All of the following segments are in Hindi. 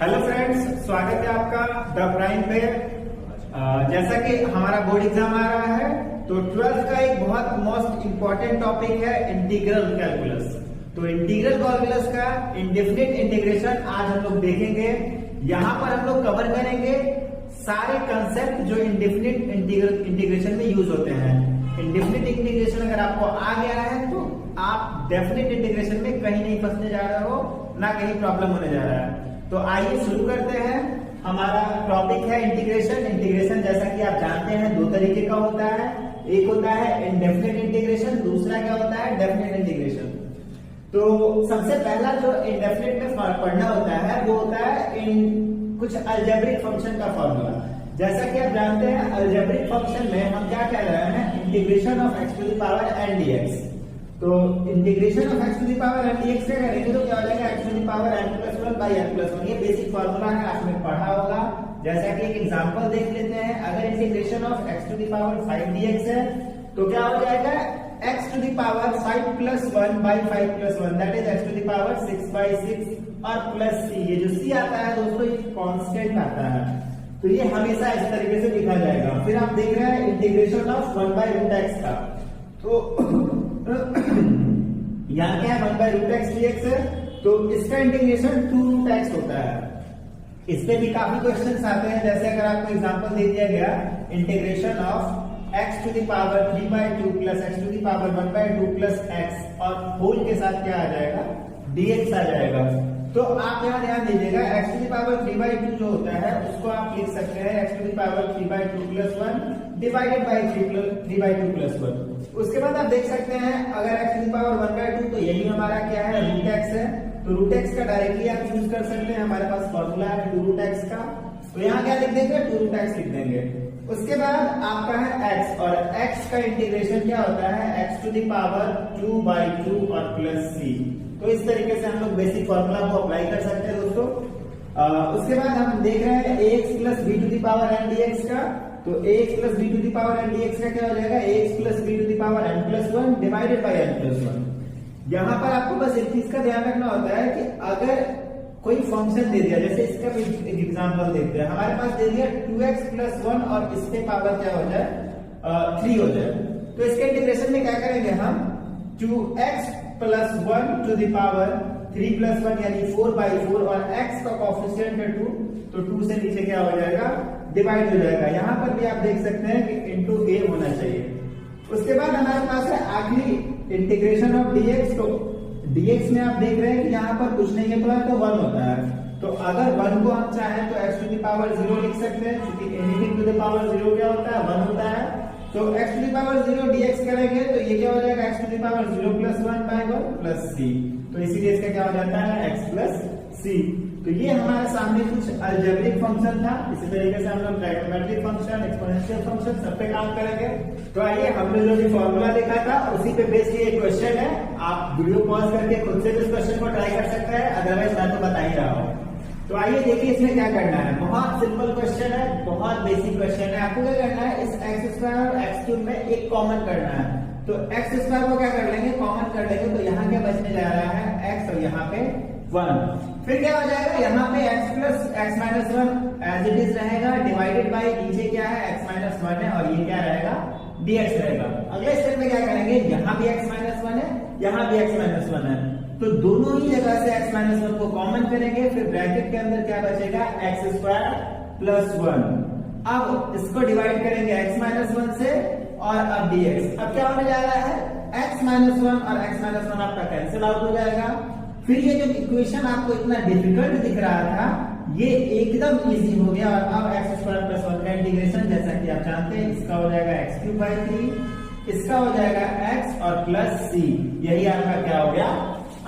हेलो फ्रेंड्स, स्वागत है आपका द प्राइम पे। जैसा कि हमारा बोर्ड एग्जाम आ रहा है तो 12th का एक बहुत मोस्ट इंपॉर्टेंट टॉपिक है इंटीग्रल कैलकुलस। तो इंटीग्रल कैलकुलस का इंडेफिनिट इंटीग्रेशन आज हम लोग देखेंगे। यहाँ पर हम लोग कवर करेंगे सारे कंसेप्ट जो इंडेफिनिट इंटीग्रेशन में यूज होते हैं। इंडेफिनिट इंटीग्रेशन अगर आपको आ गया है तो आप डेफिनिट इंटीग्रेशन में कहीं नहीं फंसने जा रहे हो, ना कहीं प्रॉब्लम होने जा रहा है। तो आइए शुरू करते हैं। हमारा टॉपिक है इंटीग्रेशन। इंटीग्रेशन जैसा कि आप जानते हैं दो तरीके का होता है, एक होता है इनडेफिनिट इंटीग्रेशन, दूसरा क्या होता है डेफिनिट इंटीग्रेशन। तो सबसे पहला जो इंडेफिनिट में पढ़ना होता है वो होता है इन कुछ अलजेब्रिक फंक्शन का फॉर्मूला। जैसा कि आप जानते हैं अलजेब्रिक फंक्शन में हम क्या कह रहे हैं, integration of x to the power n dx. तो integration of x to the power n dx क्या करेंगे तो क्या हो जाएगा x to the power n plus one by n plus one. ये बेसिक फॉर्मूला है, आपने पढ़ा होगा। जैसा कि एक एग्जांपल देख लेते हैं। अगर integration of x to the power 5 dx है तो क्या हो जाएगा x to the power 5 plus 1 by 5 plus 1 that is x to the power 6 by 6 और प्लस सी। ये जो सी आता है दोस्तों ये कांस्टेंट आता है, तो ये हमेशा इस तरीके से लिखा जाएगा। फिर आप देख रहे हैं integration of 1 by root x का, तो यहाँ क्या है 1 बाई रूट एक्स डीएक्स है, तो इसका इंटीग्रेशन 2 रूट एक्स होता है। इस पे भी काफी क्वेश्चंस आते हैं। जैसे अगर आपको एग्जांपल दे दिया गया integration of x to the power 3 by 2 plus x to the power 1 by 2 plus x और होल के साथ क्या आ जाएगा डीएक्स आ जाएगा। तो आप यहाँ ध्यान दीजिएगा x to the power 3 by 2 जो होता है उसको आप लिख सकते हैं x to the power 3 by 2 plus 1 divided by 3 by 2 plus 1। उसके बाद आप देख सकते हैं अगर x to the power 1 by 2 तो यही हमारा क्या है रूट एक्स है, तो रूट एक्स का डायरेक्टली आप यूज कर सकते हैं। हमारे पास फॉर्मूला है 2 रूट एक्स का, तो यहाँ क्या लिख देंगे 2 रूट एक्स लिख देंगे। उसके बाद आपका है एक्स, और एक्स का इंटीग्रेशन क्या होता है x to the power 2 by 2 और प्लस सी। तो इस तरीके से हम लोग बेसिक फॉर्मूला को अप्लाई कर सकते हैं दोस्तों। उसके बाद हम देख रहे हैं ax plus b to the power n dx का, तो ax plus b to the power n dx का क्या हो जाएगा ax plus b to the power n plus 1 divided by n plus 1। यहाँ पर आपको बस एक चीज का ध्यान रखना होता है कि अगर कोई फंक्शन दे दिया, जैसे इसका भी एक एग्जांपल देखते हैं। हमारे पास दे दिया 2x प्लस 1 और इसके पावर क्या हो जाए 3 हो जाए, तो इसके इंटीग्रेशन में क्या करेंगे हम 2x plus 1 to the power 3 plus 1 यानी 4 बाई 4 और x का कोफिशिएंट है 2, तो 2 से नीचे क्या हो जाएगा डिवाइड हो जाएगा। यहाँ पर भी आप देख सकते हैं कि इंटू a होना चाहिए। उसके बाद हमारे पास है आखिरी इंटीग्रेशन ऑफ dx। तो dx में आप देख रहे हैं कि यहाँ पर कुछ नहीं है तो 1 होता है। तो अगर 1 को हम चाहें तो x टू द पावर 0 लिख सकते हैं, क्योंकि एनीथिंग टू द पावर 0 क्या होता है 1 होता है। तो x to the power 0 dx करेंगे तो ये क्या हो जाएगा x to the power 0 plus 1 by 1 plus c। तो इसीलिए इसका क्या हो जाता है x प्लस c। तो ये हमारे सामने कुछ अलजेब्रिक फंक्शन था। इसी तरीके से हम लोग ट्राइगोनोमेट्रिक फंक्शन, एक्सपोनेंशियल फंक्शन सब पे काम करेंगे। तो आइए हमने जो भी फॉर्मूला देखा था उसी पे बेस ये क्वेश्चन है। आप वीडियो पॉज करके खुद से भी इस क्वेश्चन को ट्राई कर सकते हैं, अदरवाइज मैं तो बता ही रहा हूँ। तो आइए देखिए इसमें क्या करना है। बहुत सिंपल क्वेश्चन है, बहुत बेसिक क्वेश्चन है। आपको क्या करना है इस एक्स स्क्वायर और एक्स क्यूब में एक कॉमन करना है। तो एक्स स्क्वायर को क्या कर लेंगे कॉमन कर लेंगे, तो यहाँ क्या बचने जा रहा है एक्स और यहाँ पे 1। फिर क्या हो जाएगा यहाँ पे x plus x minus 1 as it is रहेगा डिवाइडेड बाई नीचे क्या है x माइनस 1 है और ये क्या रहेगा dx रहेगा। अगले स्टेप में क्या करेंगे यहाँ भी x माइनस 1 है यहाँ भी x माइनस 1 है, तो दोनों ही जगह से x माइनस 1 को कॉमन करेंगे। फिर ब्रैकेट के अंदर क्या बचेगा एक्स स्क्वायर प्लस 1। अब इसको डिवाइड करेंगे x माइनस 1 से और अब dx। अब क्या होने जा रहा है x माइनस 1 और x माइनस 1 आपका कैंसिल आउट हो जाएगा। फिर ये जो इक्वेशन आपको इतना डिफिकल्ट दिख रहा था ये एकदम इजी हो गया। और अब एक्स स्क्वायर प्लस 1 का इंटीग्रेशन जैसा कि आप जानते हैं इसका हो जाएगा एक्स क्यूब बाई 3, इसका हो जाएगा एक्स और प्लस सी। यही आपका क्या हो गया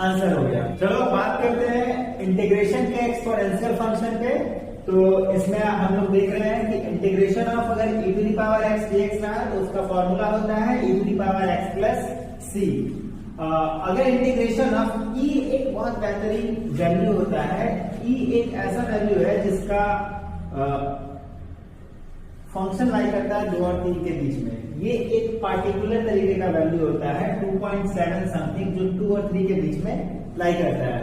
आंसर हो गया। चलो बात करते हैं इंटीग्रेशन के एक्सपोनेंशियल फंक्शन पे। तो इसमें हम लोग देख रहे हैं कि इंटीग्रेशन ऑफ अगर e to the power x dx रहा तो उसका फॉर्मूला होता है e to the power x plus c। अगर इंटीग्रेशन ऑफ e एक बहुत बेहतरीन वैल्यू होता है। e एक ऐसा वैल्यू है जिसका फंक्शन लाई करता है 2 और 3 के बीच में। ये एक पार्टिकुलर तरीके का वैल्यू होता है 2.7 समथिंग जो 2 और 3 के बीच में लाई करता है।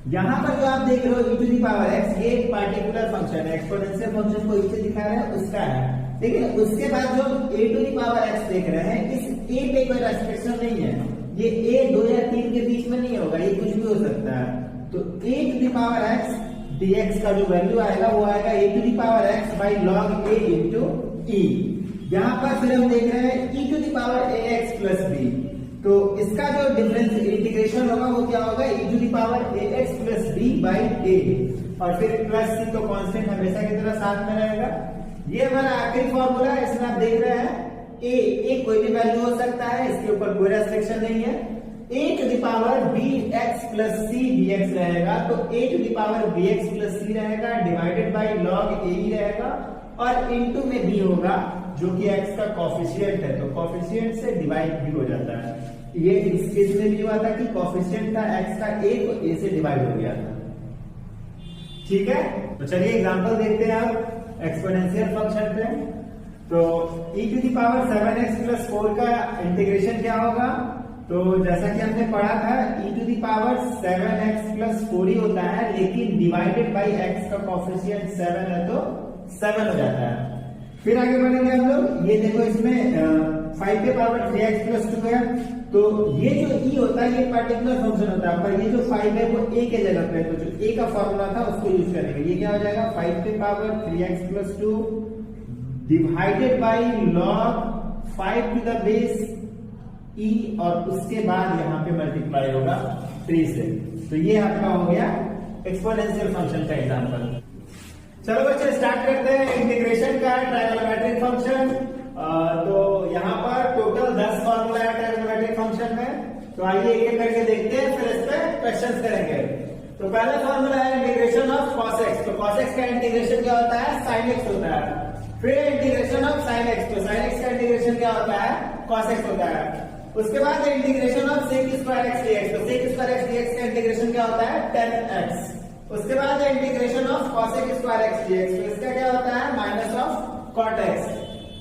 यहाँ पर जो आप देख रहे हो e to the power x, ये एक पार्टिकुलर फंक्शन है, एक्सपोनेंशियल फंक्शन को इसे दिखा रहे हैं उसका है। लेकिन उसके बाद जो a to the power x देख रहे हैं, इस a पे कोई रेस्ट्रिक्शन नहीं है, ये a 2 या 3 के बीच में नहीं होगा, ये कुछ भी हो सकता है। तो a to the power x dx का जो वैल्यू आएगा वो आएगा a to the power x by log a into e। यहाँ पर फिर हम देख रहे हैं e to the power ax plus b, तो इसका जो डिफरेंस इंटीग्रेशन होगा वो क्या होगा, e to the power ax plus b by a, और फिर प्लस c तो कांस्टेंट हमेशा की तरह साथ में रहेगा। ये हमारा आखिरी फॉर्मूला है, इसमें आप देख रहे हैं a कोई भी वैल्यू हो सकता है, इसके ऊपर कोई रेस्ट्रिक्शन नहीं है। a to the power bx plus c dx रहेगा, तो a to the power bx plus c रहेगा डिवाइडेड बाई log a रहेगा, और इनटू में b होगा जो कि x का कोफिशिएंट है, तो कोफिशिएंट से डिवाइड भी हो जाता है। ये इस केस में भी हुआ था कि कोफिशिएंट था x का a, तो a से डिवाइड हो गया था। ठीक है, तो चलिए एग्जांपल देखते हैं आप एक्सपोनेंशियल फंक्शन पे। तो e to the power 7x plus 4 का इंटीग्रेशन क्या होगा, तो जैसा कि हमने पढ़ा था e to the power 7x plus 4 ही होता है, लेकिन डिवाइडेड बाई x का कोफिशिएंट 7 है तो 7 हो जाता है। फिर आगे बढ़ेंगे हम लोग, ये देखो इसमें 5 के पावर 3x प्लस 2 है, तो ये जो e होता है ये पार्टिकुलर फंक्शन होता है, पर ये जो 5 है वो a के जगह पे, तो जो a का फॉर्मूला था उसको यूज करेंगे। ये क्या हो जाएगा 5 के power 3x plus 2 divided by log 5 to the base e, और उसके बाद यहाँ पे मल्टीप्लाई होगा 3 से। तो ये आपका हो गया एक्सपोनेंशियल फंक्शन का एग्जांपल। चलो बच्चे स्टार्ट करते हैं इंटीग्रेशन का ट्राइगोनोमेट्रिक फंक्शन। तो यहाँ पर टोटल 10 फॉर्मूला है ट्राइगोनोमेट्रिक फंक्शन में, तो आइए एक एक करके देखते हैं, फिर इस पे क्वेश्चंस करेंगे। तो पहला फॉर्मूला है इंटीग्रेशन ऑफ cos x, तो cos x का इंटीग्रेशन क्या होता है sin x होता है। फिर इंटीग्रेशन ऑफ sin x, तो sin x का इंटीग्रेशन क्या होता है cos x होता है। उसके बाद integration of sec square x dx, तो sec स्क्वायर x dx का इंटीग्रेशन क्या होता है tan x। उसके बाद integration of cosec square x dx, तो इसका क्या होता है माइनस ऑफ cot x।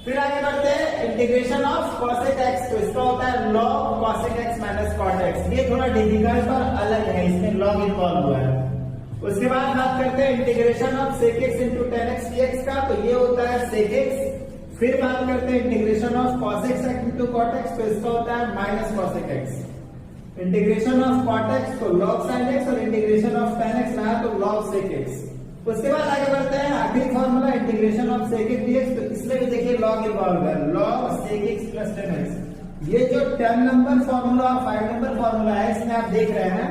फिर आगे बढ़ते हैं इंटीग्रेशन ऑफ cosec x, तो इसका होता है log cosec x minus cot x। ये थोड़ा डिफिकल्ट और अलग है, इसमें log इन्वॉल्व हुआ है। उसके बाद बात करते हैं integration of sec x into tan x dx का, तो ये होता है sec x। फिर बात करते हैं integration of cos x into cot x, तो इसका होता है minus cosec x। Integration of cot x तो log sin x, और इंटीग्रेशन ऑफ tan x ना तो log sec x। उसके बाद आगे बढ़ते हैं आखिरी formula integration of sec x dx, तो इसमें भी देखिए log इन्वॉल्व है, log sec x plus tan x। ये जो 10 नंबर फॉर्मूला और 5 नंबर फॉर्मूला है, इसमें आप देख रहे हैं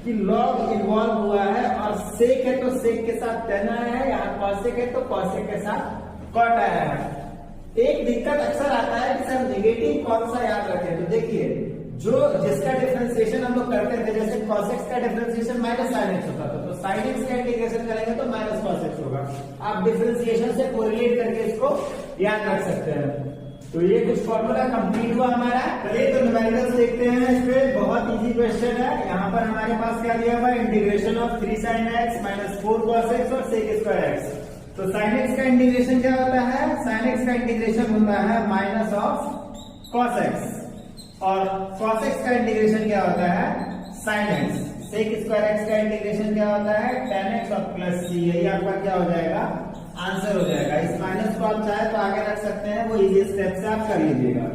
कि log इन्वॉल्व हुआ है, और sec है तो sec के साथ tan आया है, यहाँ cosec है तो cosec के साथ cot आया है। एक दिक्कत अक्सर आता है कि सर नेगेटिव कौन सा याद रखें, तो देखिए जो जिसका डिफरेंशिएशन हम लोग करते थे, जैसे cos x का डिफरेंशिएशन माइनस sin x होता था, तो sin x का इंटीग्रेशन करेंगे तो माइनस cos x होगा। आप डिफरेंशिएशन से कोरिलेट करके इसको याद रख सकते हैं। तो ये कुछ फॉर्मूला कंप्लीट हुआ हमारा। चलिए तो न्यूमेरिकल्स देखते हैं, इस पे बहुत इजी क्वेश्चन है। यहाँ पर हमारे पास क्या दिया हुआ है integration of 3 sin x minus 4 cos x और sec स्क्वायर x। तो sin x का इंटीग्रेशन क्या होता है, sin x का इंटीग्रेशन होता है माइनस ऑफ cos x, और cos x का इंटीग्रेशन क्या होता है sin x। sec square x का इंटीग्रेशन क्या होता है tan x और प्लस c। यही आपका क्या हो जाएगा आंसर हो जाएगा। इस माइनस को आप चाहे तो आगे रख सकते हैं, वो इजी स्टेप से आप कर लीजिएगा।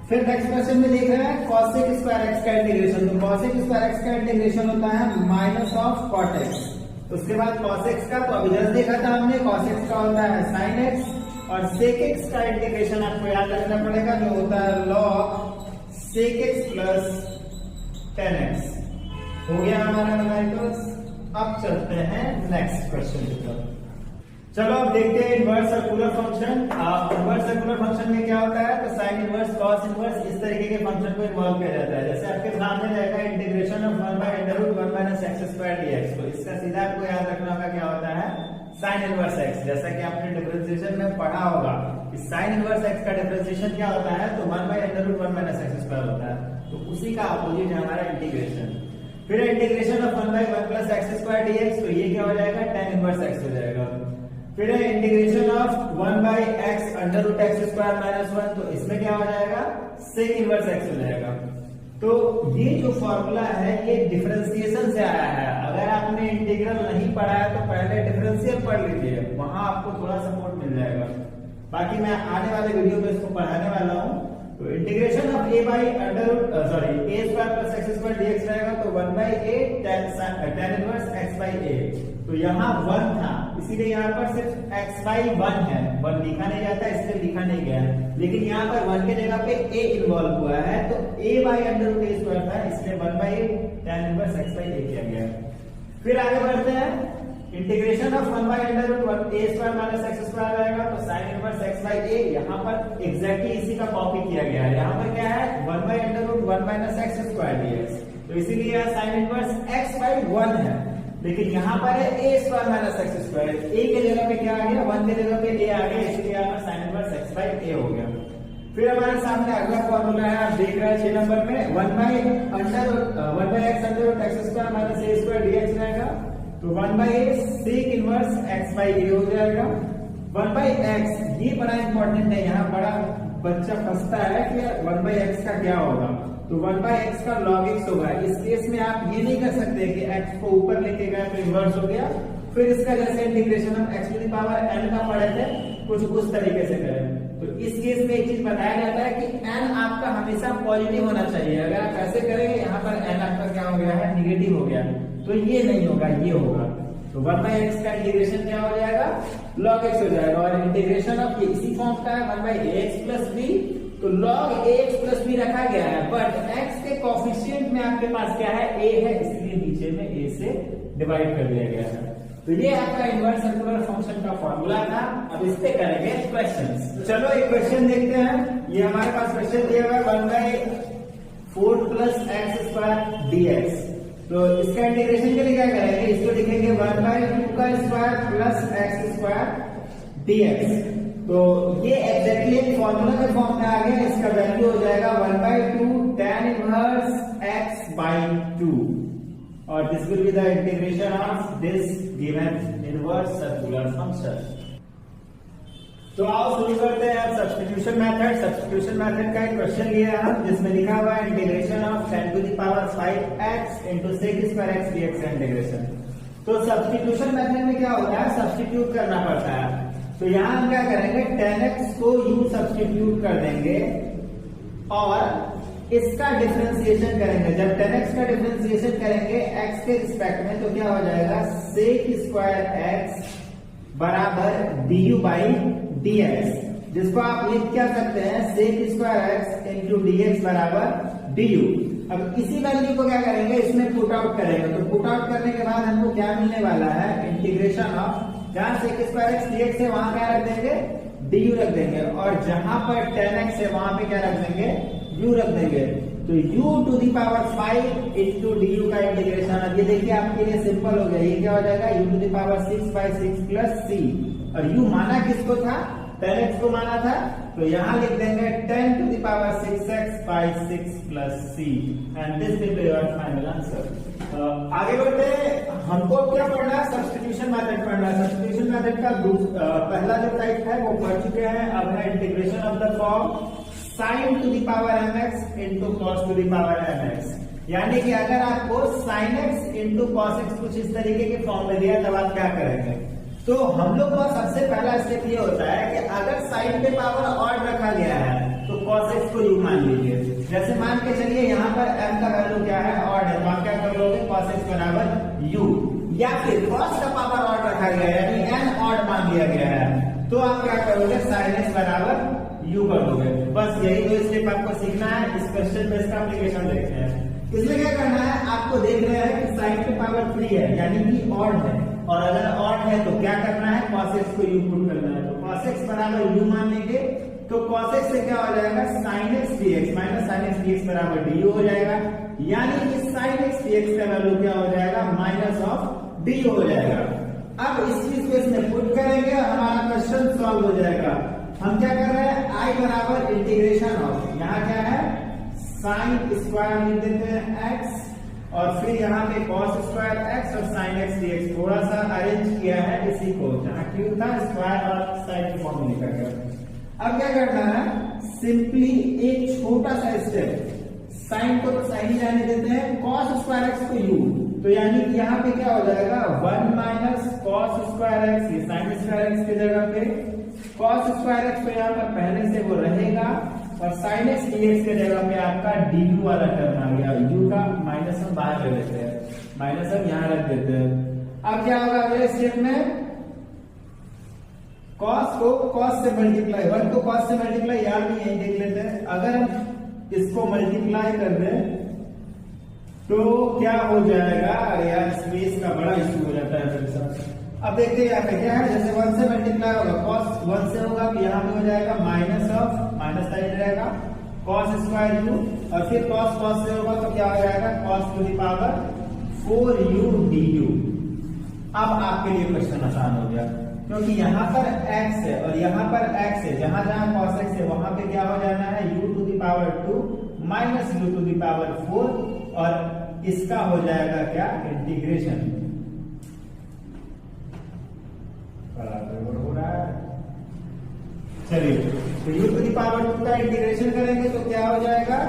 फिर नेक्स्ट क्वेश्चन में देख रहे हैं cosec स्क्वायर x का इंटीग्रेशन, तो cosec स्क्वायर x का इंटीग्रेशन होता है माइनस ऑफ cot x। उसके बाद cos x का तो अभी जस्ट देखा था हमने, cos x का होता है sin x, और sec x का इंटीग्रेशन आपको याद रखना पड़ेगा जो होता है log sec x plus tan x। हो गया हमारा न्यूमेरिकल्स। अब चलते हैं नेक्स्ट क्वेश्चन की तरफ। चलो अब देखते हैं inverse circular function. Inverse circular function में क्या होता है, तो साइन इनवर्स कॉस इनवर्स इस तरीके के फंक्शन को इन्वॉल्व किया जाता है। जैसे आपके सामने रहेगा इंटीग्रेशन ऑफ 1/√1 - x² dx, तो इसका सीधा आपको याद रखना होगा क्या होता है साइन इनवर्स x। जैसा कि आपने डिफरेंशिएशन में पढ़ा होगा कि साइन इनवर्स x का डिफरेंशिएशन क्या होता है, तो 1/√1 - x² होता है, तो उसी का अपोजिट है हमारा इंटीग्रेशन। फिर इंटीग्रेशन ऑफ 1/1 + x² dx, तो ये क्या हो जाएगा tan इनवर्स x हो जाएगा। फिर इंटीग्रेशन ऑफ 1/x √x² - 1, तो इसमें क्या हो जाएगा sec इनवर्स x हो जाएगा। तो ये जो फॉर्मूला है ये डिफरेंशिएशन से आया है। अगर आपने इंटीग्रल नहीं पढ़ा है तो पहले डिफरेंशियल पढ़ लीजिए, वहां आपको थोड़ा सपोर्ट मिल जाएगा। बाकी मैं आने वाले वीडियो में इसको पढ़ाने वाला हूँ। तो integration of a by under root a square plus x square dx रहेगा, तो 1/a tan inverse x by a। तो यहाँ 1 था, इसीलिए यहाँ पर सिर्फ x बाई 1 है, 1 लिखा नहीं जाता इसलिए लिखा नहीं गया है। लेकिन यहाँ पर 1 के जगह पे a इन्वॉल्व हुआ है, तो a by under root a square था, इसलिए 1/a tan inverse x by a किया गया। फिर आगे बढ़ते हैं, integration of 1 by under root a square minus x square आएगा, तो sine inverse x by a। यहाँ पर एग्जैक्टली इसी का कॉपी किया गया है। यहाँ पर क्या है, 1 by under root 1 minus x square dx, तो इसीलिए यहाँ साइन इनवर्स x बाई 1 है। लेकिन यहाँ पर है a square minus x square, a के जगह पे क्या आ गया, 1 के जगह पे a आ गया, इसलिए यहाँ पर sign inverse x by a हो गया। फिर हमारे सामने अगला फॉर्मूला है, आप देख रहे हैं 6 नंबर में, 1 by x under root x square minus a square dx रहेगा, तो 1/a sec inverse x by a हो जाएगा। 1/x ये बड़ा इंपॉर्टेंट है, यहाँ बड़ा बच्चा फंसता है कि 1/x का क्या होगा, तो 1/x का log x होगा। इस केस में आप ये नहीं कर सकते कि x को ऊपर लेके गए तो इनवर्स हो गया। फिर इसका जैसे इंटीग्रेशन हम x to the power n का पढ़े थे, कुछ उस तरीके से करें। तो इस केस में एक चीज बताया जाता है कि n आपका हमेशा पॉजिटिव होना चाहिए। अगर आप ऐसे करेंगे, यहाँ पर n आपका क्या हो गया है, निगेटिव हो गया, तो ये नहीं होगा, ये होगा। तो 1/x का इंटीग्रेशन क्या हो जाएगा, log x हो जाएगा। और इंटीग्रेशन ऑफ ये इसी फॉर्म का है, 1/ax प्लस b, तो log ax प्लस b रखा गया है, बट x के कोफिशिएंट में आपके पास क्या है, a है, इसलिए नीचे में a से डिवाइड कर दिया गया है। तो ये आपका इनवर्स सर्कुलर फंक्शन का फॉर्मूला था। अब इस पे करेंगे क्वेश्चंस। तो चलो एक क्वेश्चन देखते हैं। ये हमारे पास क्वेश्चन दिया हुआ है 1/4 प्लस x स्क्वायर dx। तो इसका इंटीग्रेशन के लिए क्या करेंगे, इसको लिखेंगे 1/2 का square plus x square dx। तो ये एग्जैक्टली एक फॉर्मूला के फॉर्म में आ गया, इसका वैल्यू हो जाएगा 1/2 tan इनवर्स x बाई 2, और this will be the integration of this given inverse circular function. तो आओ शुरू करते हैं अब सब्स्टिट्यूशन मेथड। सब्स्टिट्यूशन मेथड का एक क्वेश्चन लिया है हम, जिसमें लिखा हुआ है integration of 10 to the power 5x into sec square x dx integration. तो सब्स्टिट्यूशन मेथड में क्या होता है, सब्स्टिट्यूट करना पड़ता है। तो यहां हम क्या करेंगे, 10x को u सब्स्टिट्यूट कर देंगे और इसका डिफरेंशिएशन करेंगे। जब 10x का डिफरेंशिएशन करेंगे x के रिस्पेक्ट में, तो क्या हो जाएगा, सेक स्क्वायर x बराबर du बाई dx, जिसको आप लिख क्या सकते हैं, sec square x into dx बराबर du। अब इसी वैल्यू को क्या करेंगे, इसमें पुट आउट करेंगे। तो पुट आउट करने के बाद हमको क्या मिलने वाला है, इंटीग्रेशन ऑफ, जहां सेक स्क्वायर x dx है वहां क्या रख देंगे, du रख देंगे, और जहां पर 10x है वहां पे क्या रख देंगे, u रख देंगे। तो u to the power 5 into du का इंटीग्रेशन। अब ये देखिए आपके लिए सिंपल हो गया, ये क्या हो जाएगा, u to the power 6/6 plus c, और u माना किसको था, 10x को माना था, तो यहाँ लिख देंगे 10 to the power 6x/6 plus c, and this will be your final answer. आगे बढ़ते हैं, हमको क्या पढ़ना है, सब्स्टिट्यूशन मेथड पढ़ना है। सब्स्टिट्यूशन मेथड का पहला जो टाइप है वो पढ़ चुके हैं। अब है integration of the form sin to the power mx into cos to the power mx। यानी कि अगर आपको sin x into cos x कुछ इस तरीके के फॉर्म में दिया, तब आप क्या करेंगे। तो हम लोग का सबसे पहला स्टेप ये होता है कि अगर sin पे पावर ऑड रखा गया है, तो cos x को u मान लीजिए। जैसे मान के चलिए यहाँ पर m का वैल्यू क्या है, ऑड है, तो आप क्या कर लोगे, cos x बराबर u, या फिर cos का पावर ऑड रखा गया है, यानी n ऑड मान लिया गया है, तो आप क्या करोगे, sin x बराबर u कर दोगे। बस यही दो स्टेप आपको सीखना है। इस क्वेश्चन में इसका एप्लीकेशन देखते हैं। इसमें क्या करना है, आपको देख रहे हैं कि sin पे पावर 3 है, यानी कि ऑड है, और अगर ऑड है तो क्या करना है, cos x को u पुट करना है। तो cos x बराबर u मान लेंगे, तो cos x से क्या हो जाएगा, sin x dx minus sin x dx बराबर du हो जाएगा, यानी कि sin x dx का वैल्यू क्या हो जाएगा, माइनस ऑफ du हो जाएगा। अब इस चीज को इसमें पुट करेंगे, हमारा क्वेश्चन सॉल्व हो जाएगा। हम क्या कर रहे हैं, i बराबर इंटीग्रेशन ऑफ, यहाँ क्या है, साइन स्क्वायर लिख देते हैं x, और फिर यहाँ पे cos स्क्वायर x और sin x dx, थोड़ा सा अरेंज किया है इसी को, जहाँ क्यों था स्क्वायर और साइन की फॉर्म में लिखा गया। अब क्या करना है, सिंपली एक छोटा सा स्टेप, साइन को तो साइन ही रहने देते हैं, कॉस स्क्वायर एक्स को यू, तो यानी कि यहाँ पे क्या हो जाएगा 1 माइनस कॉस स्क्वायर एक्स, ये साइन स्क्वायर एक्स की जगह पे कॉस स्क्वायर एक्स, तो यहाँ पर पहले से वो रहेगा, और साइन एक्स डीएक्स की जगह पे आपका डी यू वाला टर्म आ गया, यू का माइनस हम बाहर ले लेते हैं, माइनस हम यहाँ रख देते हैं। अब क्या होगा अगले स्टेप में, कॉस को कॉस से मल्टीप्लाई, 1 को कॉस से मल्टीप्लाई याद नहीं है, देख लेते हैं, अगर हम इसको मल्टीप्लाई कर दें तो क्या हो जाएगा यार, स्पेस का बड़ा इशू हो जाता है मेरे साथ। अब देखते हैं यहाँ पे क्या है, जैसे 1 से मल्टीप्लाई होगा, कॉस 1 से होगा, तो यहाँ पे हो जाएगा माइनस ऑफ, माइनस साइन रहेगा कॉस स्क्वायर यू, और फिर कॉस कॉस से होगा तो क्या हो जाएगा cos two the power 4u du। अब आपके लिए क्वेश्चन आसान हो गया, क्योंकि यहाँ पर x है और यहाँ पर x है, जहां जहां cos x है वहां पे क्या हो जाना है u to the power 2 minus u to the power 4, और इसका हो जाएगा क्या इंटीग्रेशन, बराबर हो रहा है। चलिए तो u टू द पावर 2 का इंटीग्रेशन करेंगे तो क्या हो जाएगा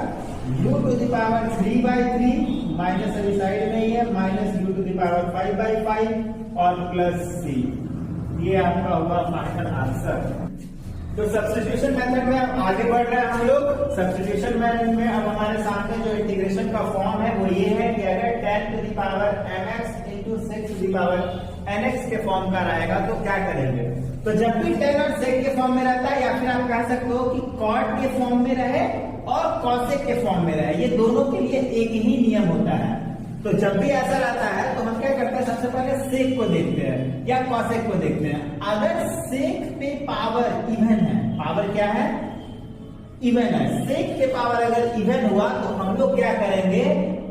u to the power 3/3 minus अभी साइड में ही है, minus u to the power 5/5 और प्लस c, ये आपका होगा फाइनल आंसर। तो सब्स्टिट्यूशन मेथड में अब आगे बढ़ रहे हैं हम लोग। सब्स्टिट्यूशन मेथड में अब हमारे सामने जो इंटीग्रेशन का फॉर्म है वो ये है कि अगर 10 to the power mx into 6 to the power nx के फॉर्म का रहेगा तो क्या करेंगे। तो जब भी 10 और sec के फॉर्म में रहता है, या फिर आप कह सकते हो कि cot के फॉर्म में रहे और cosec के फॉर्म में रहे, ये दोनों के लिए एक ही नियम होता है। तो जब भी ऐसा रहता है तो हम क्या करते हैं, सबसे पहले सेक को देखते हैं या कॉसेक को देखते हैं। अगर सेक पे पावर इवन है, पावर क्या है इवन है, सेक पे पावर अगर इवन हुआ तो हम लोग क्या करेंगे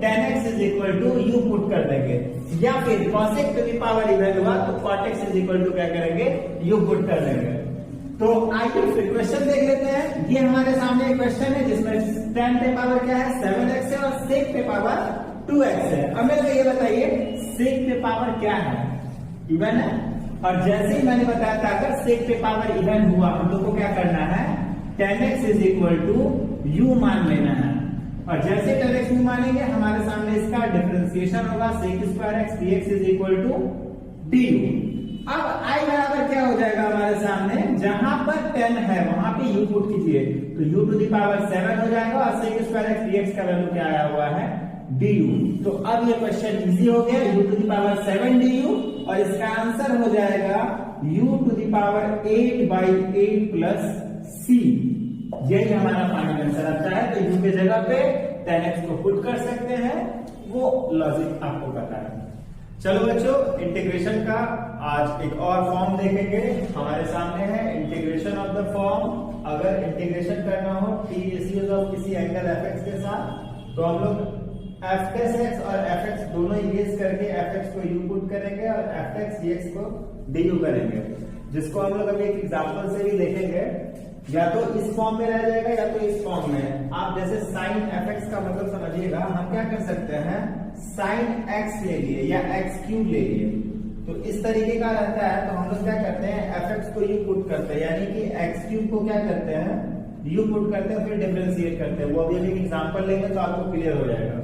10x is equal to u put कर देंगे, या फिर कॉसेक पे भी पावर इवन हुआ तो cot x is equal to क्या करेंगे यू पुट कर देंगे। तो आइए फिर क्वेश्चन देख लेते हैं। ये हमारे सामने एक क्वेश्चन है जिसमें 10 पे पावर क्या है 7x है और सेक पे पावर 2x है। अब मेरे को ये बताइए सेक पे पावर क्या है इवन है, और जैसे ही मैंने बताया था अगर सेक पे पावर इवन हुआ हम लोग को क्या करना है 10x is equal to you मान लेना है, और जैसे 10x यू मानेंगे हमारे सामने इसका डिफरेंशिएशन होगा sec square x dx is equal to du। अब i बराबर क्या हो जाएगा हमारे सामने, जहां पर 10 है वहां पे u पुट कीजिए तो u टू द पावर 7 हो जाएगा, और सेक स्क्वायर एक्स dx का वैल्यू क्या आया हुआ है du। तो अब ये क्वेश्चन इजी हो गया, u to the power 7 du, और इसका आंसर हो जाएगा u to the power 8/8 plus c। यही हमारा फाइनल आंसर आता है। तो u के जगह पे 10x को पुट कर सकते हैं, वो लॉजिक आपको पता है। चलो बच्चों इंटीग्रेशन का आज एक और फॉर्म देखेंगे। हमारे सामने है इंटीग्रेशन ऑफ द फॉर्म। अगर इंटीग्रेशन करना हो टी रेशियोज ऑफ किसी एंगल fx के साथ तो हम लोग f' और fx दोनों इरेज करके fx को u पुट करेंगे और fx dx को du करेंगे, जिसको हम लोग अभी एक एग्जांपल से भी देखेंगे। या तो इस फॉर्म में रह जाएगा या तो इस फॉर्म में। आप जैसे sin fx का मतलब समझिएगा, हम क्या कर सकते हैं sin x ले लिए या x³ ले लिए, तो इस तरीके का रहता है। तो हम लोग क्या करते हैं fx को u पुट करते हैं, यानी कि x³ को क्या करते हैं u पुट करते हैं, फिर डिफरेंशिएट करते हैं। वो अभी एक एग्जांपल लेंगे तो आपको क्लियर हो जाएगा।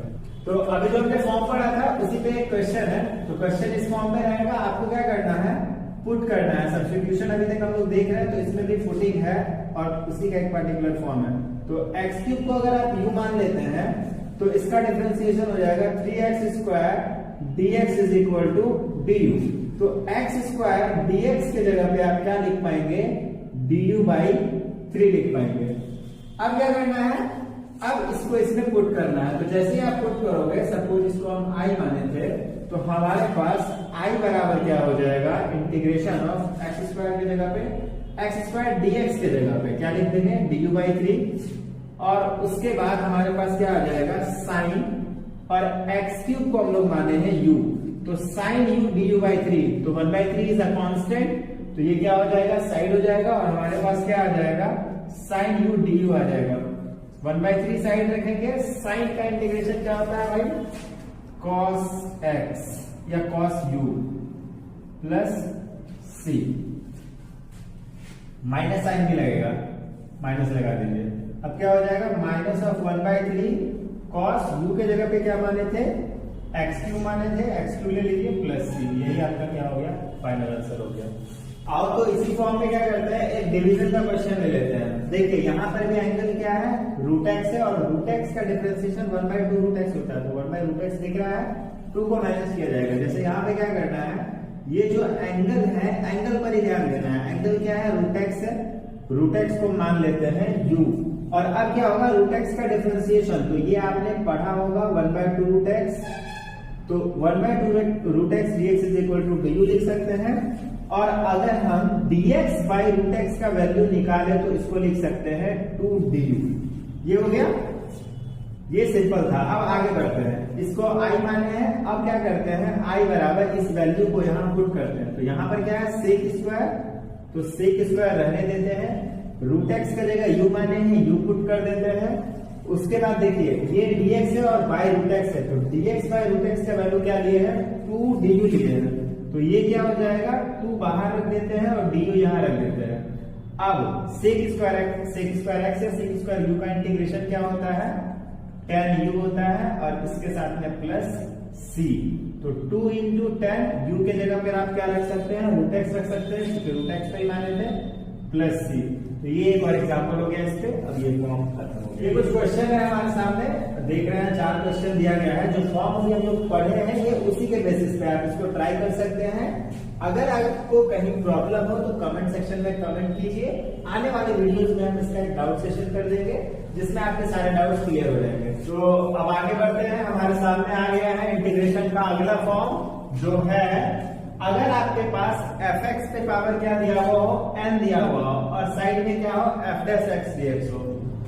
तो अभी जो हमने फॉर्म पढ़ा था उसी पे एक क्वेश्चन है, तो क्वेश्चन इस फॉर्म में रहेगा। आपको क्या करना है पुट करना है। सब्स्टिट्यूशन अभी तक हम लोग देख रहे हैं, तो इसमें भी फुटिंग है और उसी का एक पर्टिकुलर फॉर्म है। तो x³ को अगर आप u मान लेते हैं तो इसका डिफरेंशिएशन हो जाएगा 3x² dx is equal to du। तो x² dx के जगह पे आप क्या लिख पाएंगे du/3 लिख पाएंगे। अब क्या करना है, अब इसको इसमें पुट करना है। तो जैसे ही आप पुट करोगे, सपोज इसको हम i माने थे, तो हमारे पास i बराबर क्या हो जाएगा इंटीग्रेशन ऑफ x² की जगह पे x² dx के जगह पे क्या लिख देंगे du/3, और उसके बाद हमारे पास क्या आ जाएगा साइन, और x³ को हम लोग माने हैं u, तो साइन u du/3, तो 1/3 इज अ कांस्टेंट, तो ये क्या हो जाएगा साइड हो जाएगा, और हमारे पास क्या आ जाएगा साइन u du आ जाएगा। 1/3 साइड रखेंगे, साइन का इंटीग्रेशन क्या होता है भाई cos x या cos u plus c, minus sine भी लगेगा, माइनस लगा दीजिए। अब क्या हो जाएगा माइनस ऑफ 1/3 कॉस यू के जगह पे क्या माने थे, एक्स क्यू माने थे, एक्स क्यू ले लीजिए प्लस सी, यही आपका क्या हो गया, फाइनल आंसर हो गया। आओ तो इसी फॉर्म में क्या करते हैं, एक डिवीजन का क्वेश्चन ले लेते हैं। देखिए यहाँ पर भी एंगल क्या है, रूट एक्स है, और रूट एक्स का डिफरेंशिएशन 1/2 रूट एक्स होता है, तो 1 बाय रूट एक्स दिख रहा है, 2 को माइनस किया जाएगा। जैसे यहाँ पे क्या करना है, ये जो एंगल है, एंगल पर ही ध्यान देना है। एंगल क्या है, रूट एक्स है, रूट एक्स को मान लेते हैं u, और अब क्या होगा, रूट एक्स का डिफरेंशिएशन, तो ये आपने पढ़ा होगा 1/2 रूट एक्स, तो 1/2 root x dx is equal to du लिख सकते हैं। और अगर हम dx बाई रूट एक्स का वैल्यू निकाले तो इसको लिख सकते हैं 2 du। ये हो गया, ये सिंपल था। अब आगे बढ़ते हैं, इसको i माने हैं। अब क्या करते हैं, i बराबर इस वैल्यू को यहाँ पुट करते हैं, तो यहाँ पर क्या है, सेक स्क्वायर, तो सेक स्क्वायर रहने देते हैं, रूट एक्स का जगह u माने हैं, u पुट कर देते हैं। उसके बाद देखिए ये dx है और बाई रूट एक्स है, तो dx बाई रूट एक्स का वैल्यू क्या लिए है, 2 du लिए हैं, तो ये क्या हो जाएगा, 2 बाहर रख देते हैं और du यहाँ रख देते हैं। अब सेक स्क्वायर एक्स है, सेक स्क्वायर u का इंटीग्रेशन क्या होता है, tan u होता है, और इसके साथ में प्लस c, तो 2 इंटू tan u के जगह पर आप क्या रख सकते हैं, रूट एक्स रख सकते हैं, क्योंकि रूट एक्स पे ही माने थे, प्लस c। तो ये एक और एग्जांपल हो गया इस पे। अब ये फॉर्म खत्म हो गया। ये कुछ क्वेश्चन है हमारे सामने, देख रहे हैं 4 क्वेश्चन दिया गया है, जो फॉर्म अभी हम लोग पढ़े हैं ये उसी के बेसिस पे आप इसको ट्राई कर सकते हैं। अगर आपको कहीं प्रॉब्लम हो तो कमेंट सेक्शन में कमेंट कीजिए, आने वाले वीडियोस में हम इसका एक डाउट सेशन कर देंगे जिसमें आपके सारे डाउट्स क्लियर हो जाएंगे। तो अब आगे बढ़ते हैं, हमारे सामने आ गया है इंटीग्रेशन का अगला फॉर्म, जो है अगर आपके पास fx पे पावर क्या दिया हुआ हो, n दिया हुआ हो, और साइड में क्या हो, f डैश x dx हो,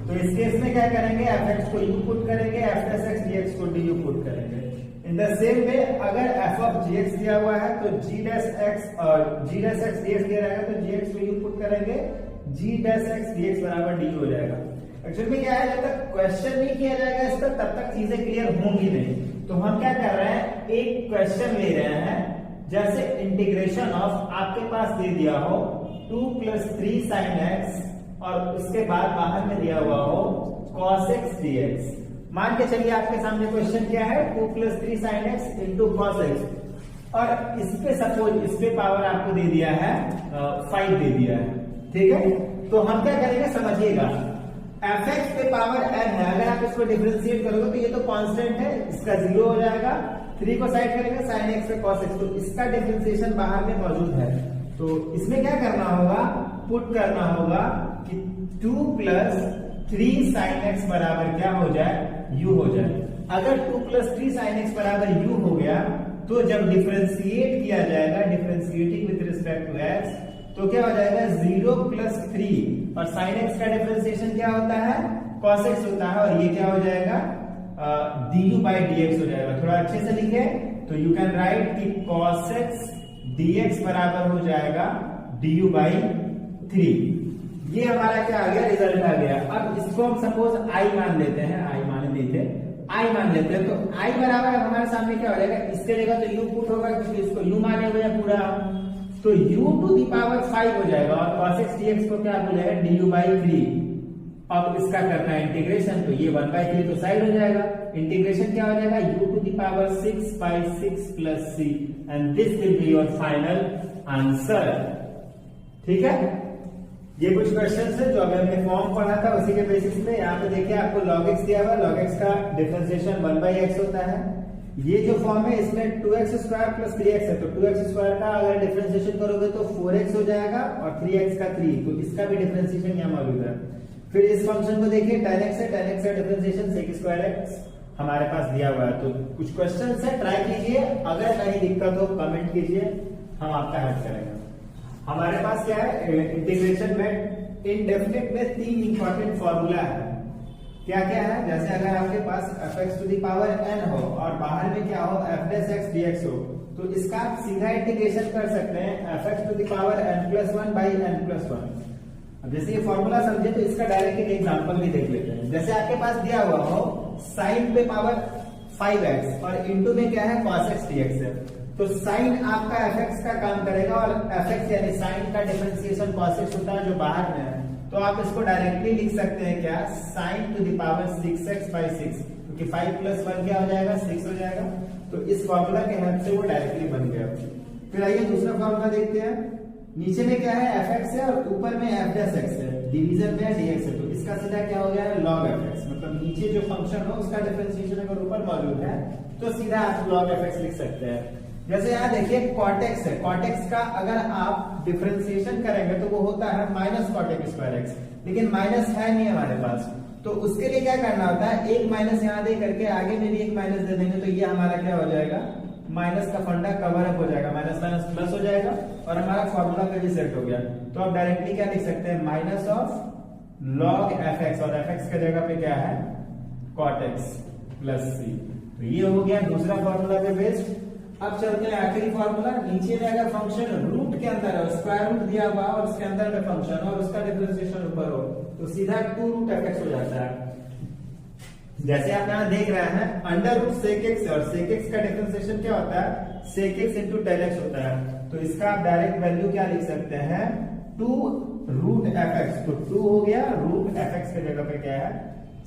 तो इस केस में क्या करेंगे, fx को u पुट करेंगे, f डैश x dx को du पुट करेंगे। इन द सेम वे अगर f ऑफ gx दिया हुआ है तो g डैश x और g डैश x dx दिया रहेगा, तो gx को u पुट करेंगे, g डैश x dx बराबर du हो जाएगा। एक्चुअली में क्या है, जब तक क्वेश्चन नहीं किया जाएगा इस पर तब तक चीजें क्लियर होंगी नहीं। तो हम क्या कर रहे हैं, एक क्वेश्चन ले रहे हैं, जैसे इंटीग्रेशन ऑफ आपके पास दे दिया हो 2 + 3 sin x, और उसके बाद बाहर में दिया हुआ हो cos x dx। मान के चलिए आपके सामने क्वेश्चन क्या है, 2 + 3 sin x into cos x, और इस पे सपोज इस पे पावर आपको दे दिया है 5 दे दिया है, ठीक है। तो हम क्या करेंगे, समझिएगा, fx पे पावर n है, अगर आप इसको डिफरेंशिएट करोगे तो ये तो कांस्टेंट है, इसका 0 हो जाएगा, 3 को साइड करेंगे, sin x पे cos x, तो इसका डिफरेंशिएशन बाहर में मौजूद है। तो इसमें क्या करना होगा, पुट करना होगा कि 2 + 3 sin x बराबर क्या हो जाए, u हो जाए। अगर 2 + 3 sin x बराबर u हो गया, तो जब डिफरेंशिएट किया जाएगा, differentiating with respect to x, तो क्या हो जाएगा, 0 + 3, और sin x का डिफरेंशिएशन क्या होता है, cos x होता है, और ये क्या हो जाएगा, du by dx हो जाएगा। थोड़ा अच्छे से लिखे तो यू कैन राइट कि cos x dx बराबर हो जाएगा du by 3। ये हमारा क्या आ गया, रिजल्ट आ गया। अब इसको हम सपोज i मान लेते हैं, i मान लीजिए, i मान लेते हैं, तो i बराबर हमारे सामने क्या हो जाएगा, इसके जगह तो u पुट होगा क्योंकि इसको u माने हुए हैं पूरा, तो u टू दी पावर 5 हो जाएगा, और cos x dx को क्या हो जाएगा, du by 3। अब इसका करना है इंटीग्रेशन, तो ये 1/3 तो साइड हो जाएगा, इंटीग्रेशन क्या हो जाएगा, u to the power 6/6 + c, and this will be your final answer. ठीक है, ये कुछ क्वेश्चन है जो अभी हमने फॉर्म पढ़ा था उसी के बेसिस पे। यहाँ पे देखिए आपको log x दिया हुआ, log x का डिफरेंशिएशन 1/x होता है। ये जो फॉर्म है इसमें 2x² + 3x है, तो 2x² का अगर डिफरेंशिएशन करोगे तो 4x हो जाएगा, और 3x का 3, तो इसका भी डिफरेंशिएशन यहाँ मौजूद है। फिर इस फंक्शन को देखिए, tan x है, tan x का डिफरेंशिएशन sec² हमारे पास दिया हुआ है। तो कुछ क्वेश्चन है, ट्राई कीजिए, अगर कहीं दिक्कत हो कमेंट कीजिए, हम आपका हेल्प करेंगे। हमारे पास क्या है, इंटीग्रेशन में इनडेफिनिट में 3 इंपॉर्टेंट फॉर्मूला है। क्या क्या है, जैसे अगर आपके पास fx to the power n हो और बाहर में क्या हो, f डैश x dx हो, तो इसका आप सीधा इंटीग्रेशन कर सकते हैं fx to the power n+1 by n+1। अब जैसे ये फॉर्मूला समझे तो इसका डायरेक्ट एक एग्जांपल भी देख लेते हैं। जैसे आपके पास दिया हुआ हो sin पे पावर 5x और इनटू में क्या है, cos x dx है, तो sin आपका fx का काम करेगा, और fx यानी sin का डिफरेंशिएशन cos x होता है जो बाहर में है, तो आप इसको डायरेक्टली लिख सकते हैं क्या, sin to the power 6x/6, क्योंकि 5 + 1 क्या हो जाएगा 6 हो जाएगा। तो इस फॉर्मूला के हेल्प से वो डायरेक्टली बन गया। फिर आइए दूसरा फॉर्मूला देखते हैं। नीचे में क्या है fx है और ऊपर में f'(x) है, डिवीजन में dx है, तो इसका सीधा क्या हो गया है log fx। मतलब नीचे जो फंक्शन हो उसका डिफरेंशिएशन अगर ऊपर मौजूद है तो सीधा आप log fx लिख सकते हैं। जैसे यहाँ देखिए cot x है, cot x का अगर आप डिफरेंशिएशन करेंगे तो वो होता है -cot(x²x), लेकिन माइनस है नहीं हमारे पास, तो उसके लिए क्या करना होता है, एक माइनस यहाँ दे करके आगे में भी एक माइनस दे देंगे, तो ये हमारा क्या हो जाएगा, माइनस का फंडा कवर अप हो जाएगा, माइनस माइनस प्लस हो जाएगा और हमारा फॉर्मूला पे भी सेट हो गया। तो आप डायरेक्टली क्या लिख सकते हैं, माइनस ऑफ log fx, और fx के जगह पे क्या है cot x प्लस c। तो ये हो गया दूसरा फॉर्मूला पे बेस्ड। अब चलते हैं आखिरी फॉर्मूला। नीचे में अगर फंक्शन रूट के अंदर है, स्क्वायर रूट दिया हुआ और उसके अंदर में फंक्शन और उसका डिफरेंशिएशन ऊपर हो, तो सीधा 2√fx हो जाता है। जैसे आप यहाँ देख रहे हैं √sec(x) और sec(x) का डिफरेंशिएशन क्या होता है, sec(x) × tan(x) होता है। तो इसका आप डायरेक्ट वैल्यू क्या लिख सकते हैं, 2√fx। तो 2 हो गया, √fx के जगह पे क्या है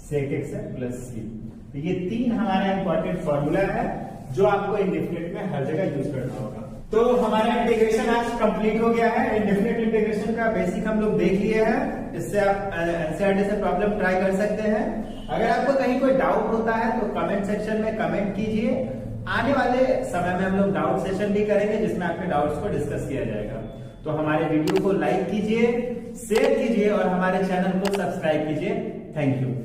sec(x) है प्लस c। तो ये 3 हमारा इंपॉर्टेंट फॉर्मूला है जो आपको इंडेफिनिट में हर जगह यूज करना होगा। तो हमारा इंटीग्रेशन आज कंप्लीट हो गया है। इंडेफिनिट इंटीग्रेशन का बेसिक हम लोग देख लिए हैं। इससे आप एनसीईआरटी से प्रॉब्लम ट्राई कर सकते हैं। अगर आपको कहीं कोई डाउट होता है तो कमेंट सेक्शन में कमेंट कीजिए। आने वाले समय में हम लोग डाउट सेशन भी करेंगे जिसमें आपके डाउट्स को डिस्कस किया जाएगा। तो हमारे वीडियो को लाइक कीजिए, शेयर कीजिए और हमारे चैनल को सब्सक्राइब कीजिए। Thank you.